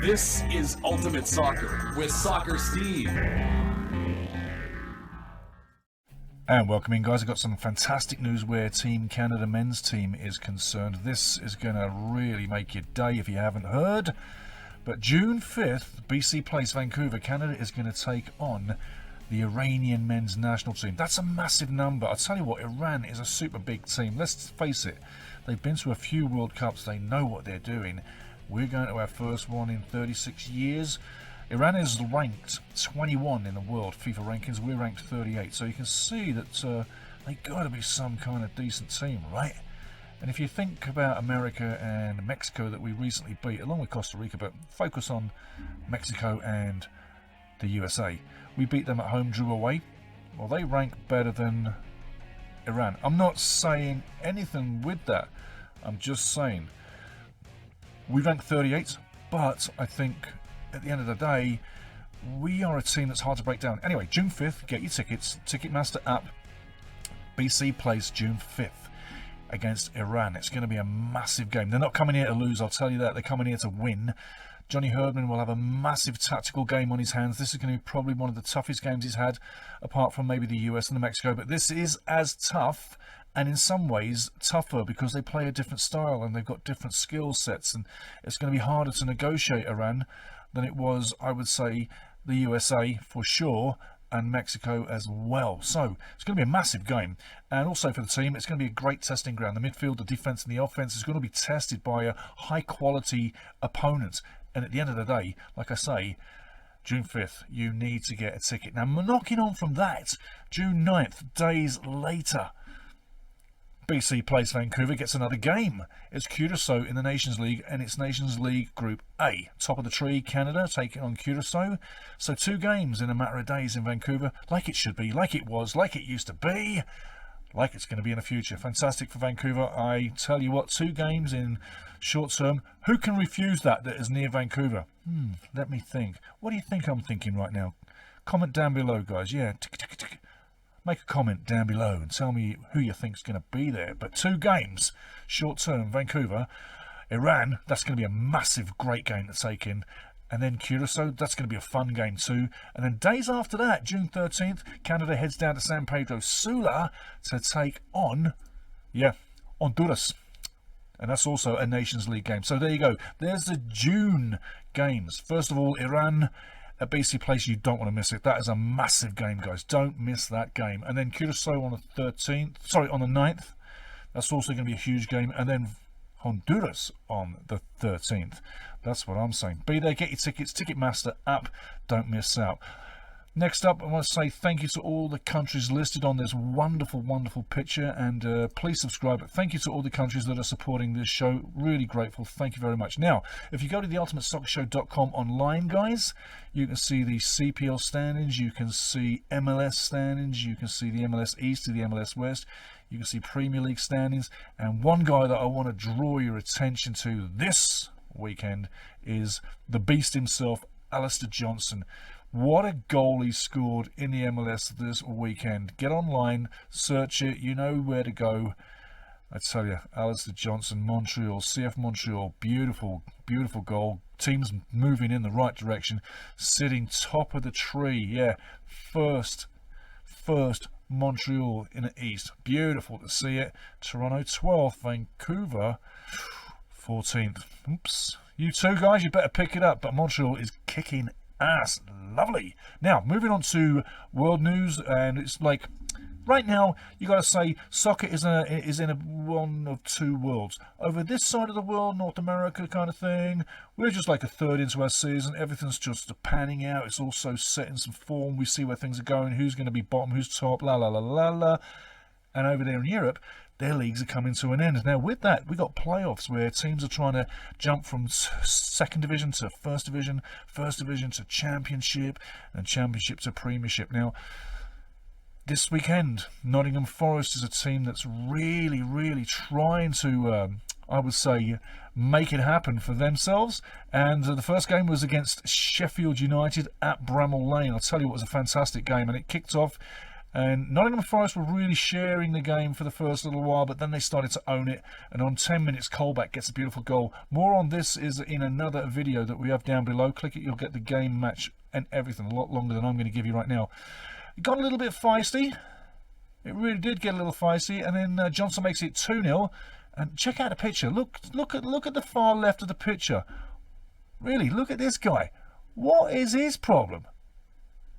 This is Ultimate Soccer with Soccer Steve. And welcome in, guys. I've got some fantastic news where Team Canada men's team is concerned. This is going to really make your day if you haven't heard. But June 5th, BC Place, Vancouver, Canada is going to take on the Iranian men's national team. That's a massive number. I'll tell you what, Iran is a super big team. Let's face it, they've been to a few World Cups. They know what they're doing. We're going to our first one in 36 years. Iran is ranked 21 in the world FIFA rankings. We're ranked 38. So you can see that they got to be some kind of decent team, right? And if you think about America and Mexico that we recently beat, along with Costa Rica, but focus on Mexico and the USA. We beat them at home, drew away. Well, they rank better than Iran. I'm not saying anything with that. I'm just saying we rank 38, but I think at the end of the day, we are a team that's hard to break down. Anyway, June 5th, get your tickets. Ticketmaster app, BC plays June 5th against Iran. It's going to be a massive game. They're not coming here to lose, I'll tell you that. They're coming here to win. Johnny Herdman will have a massive tactical game on his hands. This is going to be probably one of the toughest games he's had, apart from maybe the US and the Mexico. But this is as tough, and in some ways tougher, because they play a different style and they've got different skill sets, and it's going to be harder to negotiate Iran than it was, I would say, the USA for sure, and Mexico as well. So it's going to be a massive game. And also for the team, it's going to be a great testing ground. The midfield, the defense and the offense is going to be tested by a high quality opponent. And at the end of the day, like I say, June 5th, you need to get a ticket. Now, knocking on from that, June 9th, days later, BC Place Vancouver gets another game. It's Curacao in the Nations League, and it's Nations League Group A. Top of the tree, Canada taking on Curacao. So 2 games in a matter of days in Vancouver, like it should be, like it was, like it used to be, like it's going to be in the future. Fantastic for Vancouver. I tell you what, 2 games in short term. Who can refuse that is near Vancouver? Let me think. What do you think I'm thinking right now? Comment down below, guys. Yeah, tick. Make a comment down below and tell me who you think's going to be there. But 2 games, short term, Vancouver. Iran, that's going to be a massive, great game to take in. And then Curacao, that's going to be a fun game too. And then days after that, June 13th, Canada heads down to San Pedro Sula to take on, Honduras. And that's also a Nations League game. So there you go. There's the June games. First of all, Iran at BC Place, you don't want to miss it. That is a massive game, guys. Don't miss that game. And then Curacao on the 9th. That's also going to be a huge game. And then Honduras on the 13th. That's what I'm saying. Be there, get your tickets. Ticketmaster app. Don't miss out. Next up, I want to say thank you to all the countries listed on this wonderful, wonderful picture, and please subscribe. Thank you to all the countries that are supporting this show. Really grateful. Thank you very much. Now, if you go to the ultimatesoccershow.com online, guys, you can see the CPL standings, you can see MLS standings, you can see the MLS East to the MLS West, you can see Premier League standings, and one guy that I want to draw your attention to this weekend is the beast himself, Alistair Johnston. What a goal he scored in the MLS this weekend. Get online, search it, you know where to go. I tell you, Alistair Johnston, Montreal, CF Montreal, beautiful, beautiful goal. Team's moving in the right direction, sitting top of the tree. Yeah, first Montreal in the East. Beautiful to see it. Toronto 12th, Vancouver 14th. Oops. You two guys, you better pick it up, but Montreal is kicking ass. Lovely. Now, moving on to world news, and it's like right now you got to say soccer is in a one of 2 worlds. Over this side of the world, North America kind of thing, we're just like a third into our season. Everything's just panning out. It's also setting some form. We see where things are going, who's going to be bottom, who's top, la la la la la. And over there in Europe, their leagues are coming to an end. Now, with that, we got playoffs where teams are trying to jump from 2nd division to 1st division, 1st division to championship, and championship to premiership. Now, this weekend, Nottingham Forest is a team that's really, really trying to, I would say, make it happen for themselves. And the first game was against Sheffield United at Bramall Lane. I'll tell you, it was a fantastic game, and it kicked off And Nottingham Forest were really sharing the game for the first little while, but then they started to own it. And on 10 minutes, Colback gets a beautiful goal. More on this is in another video that we have down below. Click it, you'll get the game, match, and everything. A lot longer than I'm going to give you right now. It got a little bit feisty. It really did get a little feisty. And then Johnson makes it 2-0. And check out the picture. Look at the far left of the picture. Really, look at this guy. What is his problem?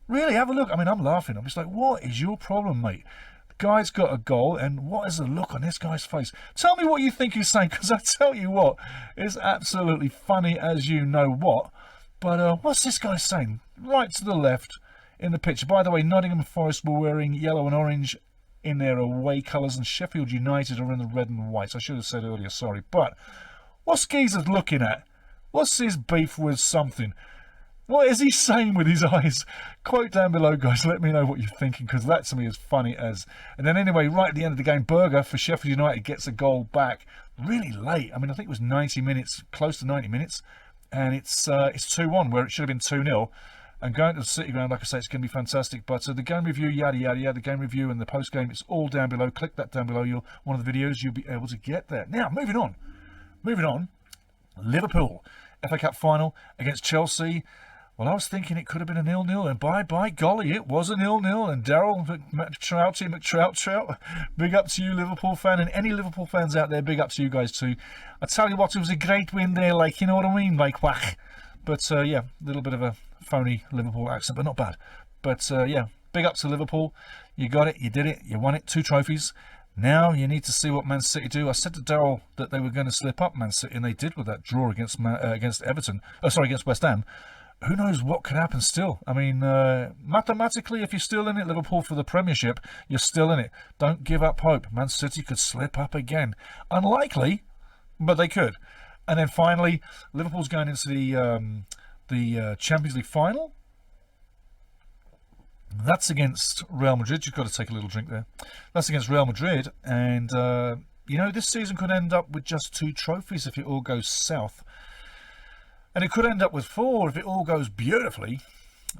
Really, have a look. I mean, I'm laughing. I'm just like, what is your problem, mate? The guy's got a goal, and what is the look on this guy's face? Tell me what you think he's saying, because I tell you what, it's absolutely funny as you know what. But what's this guy saying? Right to the left in the picture. By the way, Nottingham Forest were wearing yellow and orange in their away colours, and Sheffield United are in the red and white. I should have said earlier, sorry. But what's Geezer's looking at? What's his beef with something? What is he saying with his eyes? Quote down below, guys. Let me know what you're thinking, because that to me is funny as... And then anyway, right at the end of the game, Berger for Sheffield United gets a goal back really late. I mean, I think it was 90 minutes, close to 90 minutes. And it's 2-1, where it should have been 2-0. And going to the City Ground, like I say, it's going to be fantastic. But the game review, yada, yada, yada, the game review and the post-game, it's all down below. Click that down below. One of the videos, you'll be able to get there. Now, moving on. Liverpool, FA Cup final against Chelsea. Well, I was thinking it could have been a 0-0, and by golly, it was a 0-0. And Daryl McTrout, big up to you, Liverpool fan, and any Liverpool fans out there, big up to you guys too. I tell you what, it was a great win there, like, you know what I mean, like, whack. But yeah, a little bit of a phony Liverpool accent, but not bad. But yeah, big up to Liverpool. You got it, you did it, you won it, 2 trophies. Now you need to see what Man City do. I said to Daryl that they were going to slip up, Man City, and they did with that draw against against West Ham. Who knows what could happen still? I mean, mathematically, if you're still in it, Liverpool for the Premiership, you're still in it. Don't give up hope. Man City could slip up again. Unlikely, but they could. And then finally, Liverpool's going into the Champions League final. That's against Real Madrid. You've got to take a little drink there. That's against Real Madrid. And, you know, this season could end up with just 2 trophies if it all goes south. And it could end up with 4 if it all goes beautifully.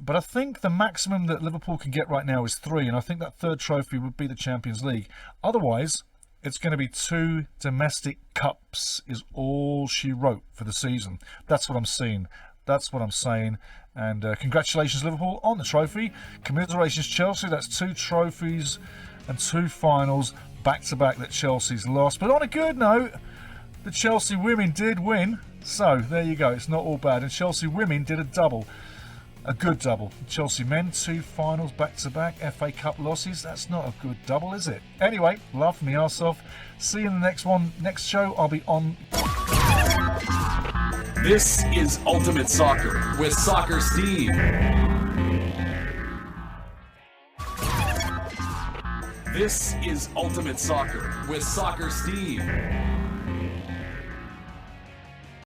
But I think the maximum that Liverpool can get right now is 3. And I think that 3rd trophy would be the Champions League. Otherwise, it's going to be 2 domestic cups is all she wrote for the season. That's what I'm seeing. That's what I'm saying. And congratulations, Liverpool, on the trophy. Commiserations, Chelsea. That's 2 trophies and 2 finals back-to-back that Chelsea's lost. But on a good note, the Chelsea women did win. So, there you go. It's not all bad. And Chelsea women did a double. A good double. Chelsea men, 2 finals back-to-back. FA Cup losses. That's not a good double, is it? Anyway, laugh me arse off. See you in the next one. Next show, I'll be on... This is Ultimate Soccer with Soccer Steve. This is Ultimate Soccer with Soccer Steve.